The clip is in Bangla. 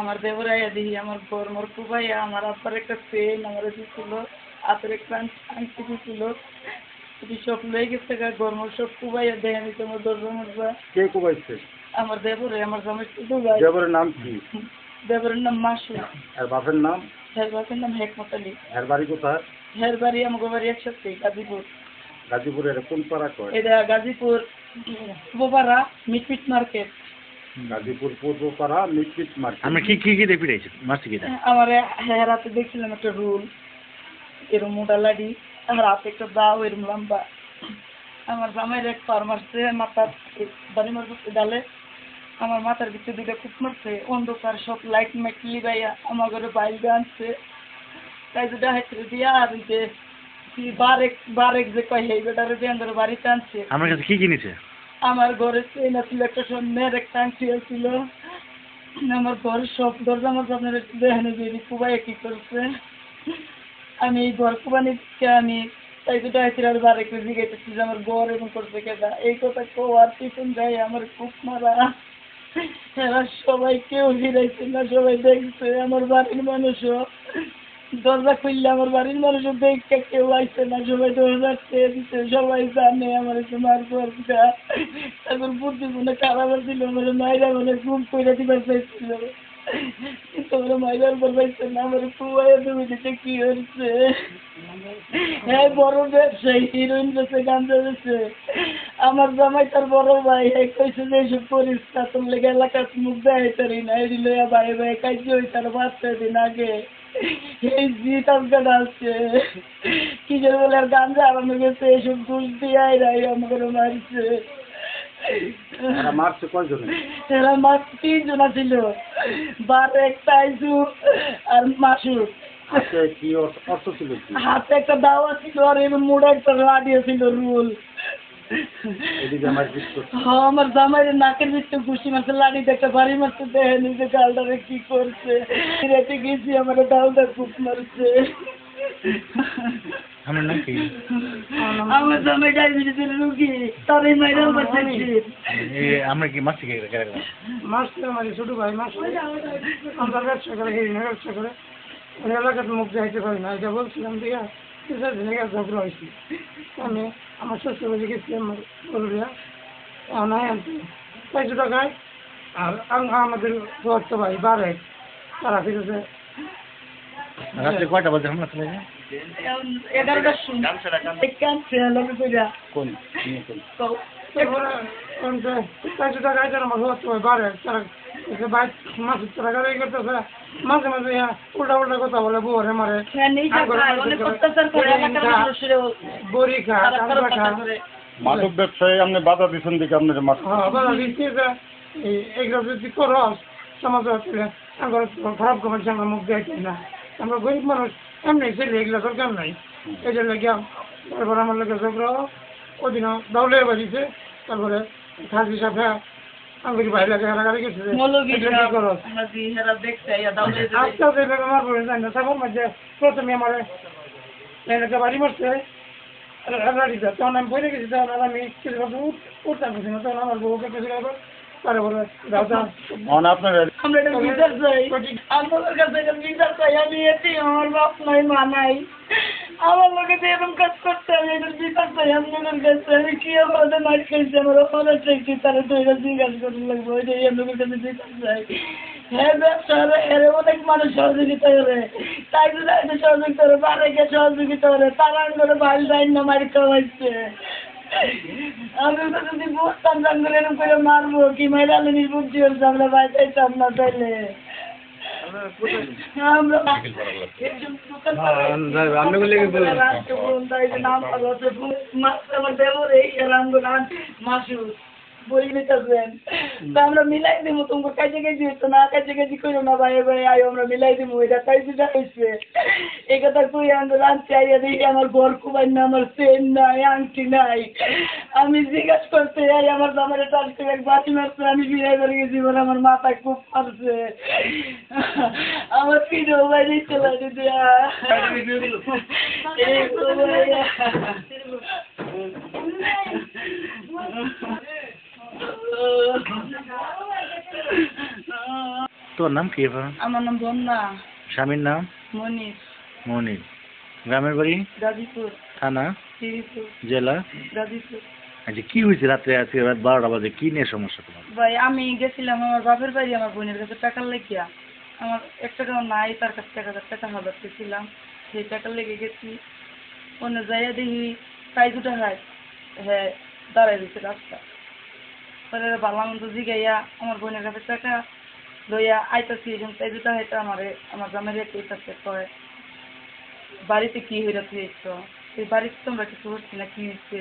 আমার দেবরাইয়া দিই আমার বর মোর কুবাইয়া আমার আব্বার একটা পেন আমার দিছিল হাতের একটা আংটি দিছিল এটি সব লয়ে গেছে গরমর সব কুবাইয়া দেয় আমি তোমার দরজা কে কুবাইছে? আমার দেবরে আমার জামাই শুধু ভাই। দেবরের নাম কি? দেবরের নাম মাসু। আর বাপের নাম? হের বাপের নাম হেকমত আলী। এর বাড়ি কোথায়? হের বাড়ি আমাকে বাড়ি একসাথে গাজীপুর। গাজীপুরের কোন পাড়া কয়? এটা গাজীপুর পূর্বপাড়া মিটমিট মার্কেট। গাজীপুর পূর্বপাড়া মিটমিট মার্কেট। আমরা কি কি কি দেখি রয়েছে মাসি কিটা আমার হাতে দেখছিলাম একটা রুল এরম মোটা লাডি আমার হাতে একটা দাও এরম লম্বা আমার জামাইয়ের এক পার মারছে মাথার বাড়ি মারছে ডালে আমার মাথার ভিতরে দুইটা খুব মারছে অন্ধকার সব লাইট মাইট লিবাইয়া আমার ঘরে বাইল আনছে তাই দুটা হাতে দিয়া আর যে বারেক যে কয় এই বেটারে দিয়ে আমাদের বাড়িতে আনছে। আমার কাছে কি কিনেছে? আমার ঘরে চেন ছিল একটা স্বর্ণের একটা আংটি ছিল আমার ঘরের সব দরজা মধ্যে আপনার দেখেন যে কুবাই কি করছে আমি এই ঘর কুবানিকে আমি তাই দুটো আইছিল আর বারে কেজি গেতেছি যে আমার ঘর এবং করছে কেদা এই কথা কোয়ার পিছন যায় আমার খুব মারা এরা সবাই কেউ ফিরাইছে না সবাই দেখছে আমার বাড়ির মানুষও দরজা খুললে আমার বাড়ির মানুষও দেখতে কেউ আইছে না সবাই দরজা খেয়ে দিচ্ছে সবাই জানে আমার একটু মার করছে তারপর বুদ্ধি মনে খারাপ ছিল আমার মায়েরা মানে ঘুম করে দিবার চাইছিল কিন্তু আমার মায়েরার বল পাইছে না আমার পুয়ায় তুমি দিতে কি হচ্ছে হ্যাঁ বড় ব্যবসায়ী হিরোইন বেছে গাঞ্জা বেছে আমার জামাই তার বড় ভাই কইছে যে এইসব পরিষ্কার তোর লেগে এলাকার মুখ দেয় তারি না এই লইয়া ভাই ভাই কাজে ওই তার বাচ্চা দিন আগে এই জিত আজকে ডালছে কি যে বলে আর গাঞ্জা আরামে গেছে এইসব ঘুষ দিয়ে আইরাই আমাকে মারছে। মারছে কয়জনে? এরা মার 3 জনা ছিল বারেক তাইজু আর মাসু। হাতে কি অর্থ ছিল? হাতে একটা দাওয়া ছিল আর এমন মোড়া একটা লাঠিও ছিল রুল। আমার জামাইয়ের নাকের ভিতরে ঘুষি মারছে লাঠিতে একটা বাড়ি মারছে দেখে নিজে গালটারে কি করছে রেটে গেছি আমার ডালটা খুব মারছে। আমার জামাই ডায়াবেটিসের রুগী তার এই মাইরাও বাঁচাইছি। আমরা কি মাসি মাছ আমার ছোট ভাই মাছ আমরা ব্যবসা করে ব্যবসা করে এলাকাতে মুখ যাইতে পারি না এটা বলছিলাম দিয়া ঝগড়া হয়েছি আমি আমার শ্বশুর বাড়ি গেছি আমার গরুরিয়া নাই আনতে 500 টাকায় আর আমাদের বর্ত ভাই বারে তারা ফিরেছে রাত্রে কয়টা বাজে আমরা চলে যাই 11টার সময় কানছে লাগে কইরা কোন তো এরপরে 500 টাকায় যারা আমার বর্ত ভাই বারে তারা ভাই মাছের টাকা গাড়ি করতেছে মাঝে মাঝে উল্টা উল্টা কথা বলে বউরে মারে বড়ি খা মাদক ব্যবসায়ী আপনি বাধা দিচ্ছেন দিকে আপনার মাছ বাধা দিচ্ছি যে এগুলো যদি করস সমাজ আমার খারাপ কমেছে আমরা মুখ দেখাই না আমরা গরিব মানুষ এমনি ছেলে এগুলো দরকার নাই এই জন্য গিয়া তারপরে আমার লোকের ঝগড়া ওদিন দাউলে বাড়িছে তারপরে খাসি সাথে আমি ভাই লাগে গাড়ি গেছে আমার তখন মধ্যে প্রথমে আমার বাড়ি মারছে তখন আমি বলে গেছি তখন আমি উঠতে পারছি না তখন আমার বউকে কিছু তারপরে আমরা বিচার চাই আপনাদের কাছে বিচার চাই আমি এটি আমার বাপ নাই মা নাই আমার লোকে যে এরকম কাজ করতে আমি এটার বিচার চাই আপনাদের কাছে আমি কি আমাদের মার খেয়েছি আমার অপরাধ চাইছি তারা তো এটা জিজ্ঞাসা করতে লাগবে ওই যে আপনাদের কাছে বিচার চাই হ্যাঁ ব্যবসা হবে এর অনেক মানুষ সহযোগিতা করে তাই যদি সহযোগিতা করে বারেকে সহযোগিতা করে তারা করে বাইল যাই না মারি খাওয়াইছে আমি তো যদি বুঝতাম জঙ্গলে এরকম করে মারবো কি মাইরালে বুদ্ধি হচ্ছে আমরা ভাই চাইতাম না তাইলে বই নিতেছেন তা আমরা মিলাই দিব তোমার কাজে কাজে হতো না কাজে কাজে করো না ভাই ভাই আয়ো আমরা মিলাই দিব এটা তাই যেটা হয়েছে এই কথা কই আমরা রাঁধতে আইয়া দেখি আমার ঘর কুবাই না আমার চেন নাই আংটি নাই আমি জিজ্ঞাসা করতে যাই আমার জামারে টাচ করে এক বাতি মারছে আমি বিয়ে করে গেছি বলে আমার মাথায় খুব মারছে আমার পিঠেও বাইরে চলে দেয়া তোর নাম কি এখন? আমার নাম বন্যা স্বামীর নাম? মনির, মনির। গ্রামের বাড়ি? গাজীপুর, থানা? শ্রীপুর, জেলা? গাজীপুর। আচ্ছা কি হয়েছে রাত্রে আজকে রাত 12টা বাজে, কি নিয়ে সমস্যা তোমার? ভাই আমি গেছিলাম আমার বাপের বাড়ি আমার বোনের কাছে টাকার লেগিয়া, আমার 1 টাকাও নাই, তার কাছে 1000 টাকা হাজার ছিলাম, সেই টাকার লেগে গেছি। অন্য যাইয়া দেখি প্রায় 2 টাকায় হ্যাঁ দাঁড়াই দিচ্ছে রাস্তা। পরে ভালো মন্দ জিগাইয়া আমার বোনের কাছে টাকা লইয়া আইতাছি, এখন প্রায় 2 টাকা হয়তো আমার গ্রামের কইতাছে কয় বাড়িতে কি হইরা তুই এই বাড়িতে তোমরা কিছু করছি না কি হয়েছে,